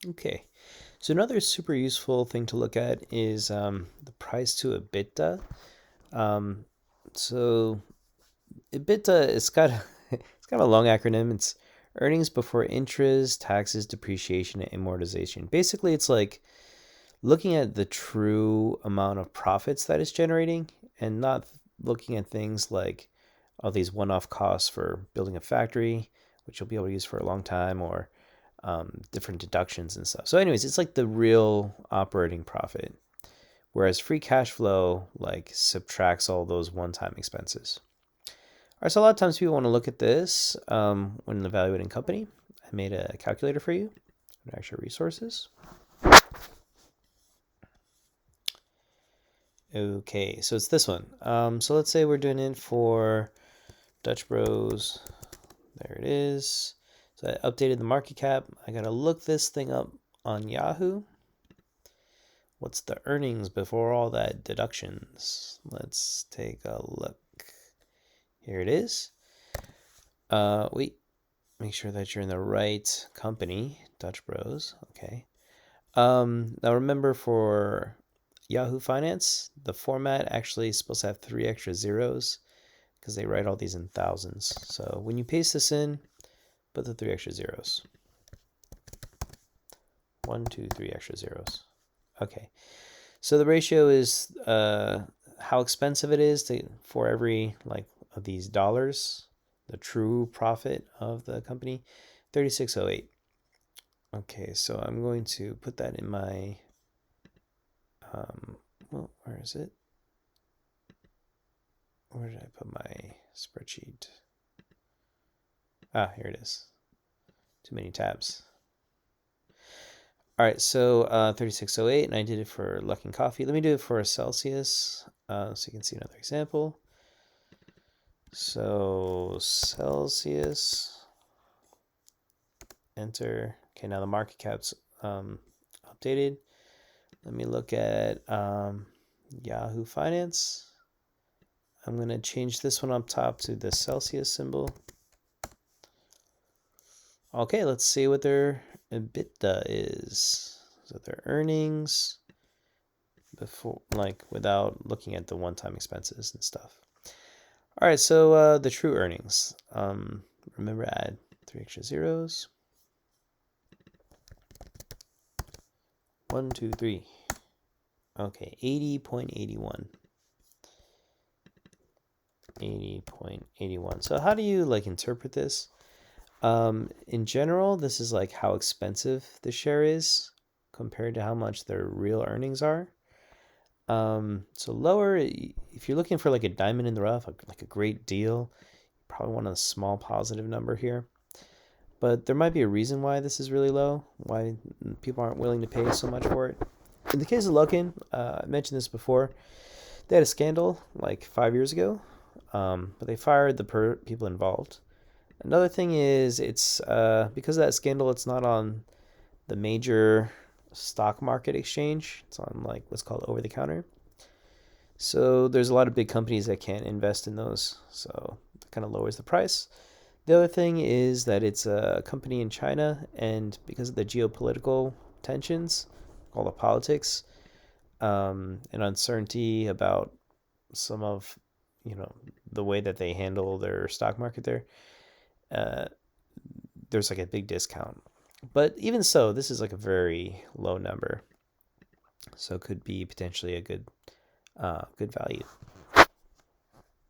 Okay, so another super useful thing to look at is the price to EBITDA. Um, so EBITDA, it's got a long acronym. It's earnings before interest, taxes, depreciation, and amortization. Basically, it's like looking at the true amount of profits that it's generating and not looking at things like all these one-off costs for building a factory, which you'll be able to use for a long time, or different deductions and stuff. So, anyways, it's like the real operating profit, whereas free cash flow like subtracts all those one-time expenses. All right, so a lot of times people want to look at this when evaluating a company. I made a calculator for you, actual resources. Okay, so it's this one. So let's say we're doing it for Dutch Bros. There it is. So I updated the market cap. I gotta look this thing up on Yahoo. What's the earnings before all that deductions? Let's take a look. Here it is. Wait, make sure that you're in the right company, Dutch Bros. Okay. Now remember for Yahoo Finance, the format actually is supposed to have 3 extra zeros because they write all these in thousands. So when you paste this in, put the 3 extra zeros. 1, 2, 3 extra zeros. Okay. So the ratio is how expensive it is for every like of these dollars, the true profit of the company, 3608. Okay, so I'm going to put that in my well, where is it? Where did I put my spreadsheet? Ah, here it is. Too many tabs. All right, so 3608, and I did it for Luckin Coffee. Let me do it for Celsius so you can see another example. So Celsius, enter. Okay, now the market cap's updated. Let me look at Yahoo Finance. I'm going to change this one up top to the Celsius symbol. Okay, let's see what their EBITDA is. So their earnings before, like without looking at the one-time expenses and stuff. All right, so the true earnings. Remember, add 3 extra zeros. 1, 2, 3. Okay, 80.81. 80.81. So how do you like interpret this? In general, this is like how expensive the share is compared to how much their real earnings are. So lower, if you're looking for like a diamond in the rough, like a great deal, you probably want a small positive number here. But there might be a reason why this is really low, why people aren't willing to pay so much for it. In the case of Luckin, I mentioned this before. They had a scandal like 5 years ago, but they fired the people involved. Another thing is it's because of that scandal, it's not on the major stock market exchange. It's on like what's called over the counter. So there's a lot of big companies that can't invest in those. So it kind of lowers the price. The other thing is that it's a company in China, and because of the geopolitical tensions, all the politics, and uncertainty about some of, the way that they handle their stock market there, uh, there's like a big discount. But even so, this is like a very low number, so it could be potentially a good value.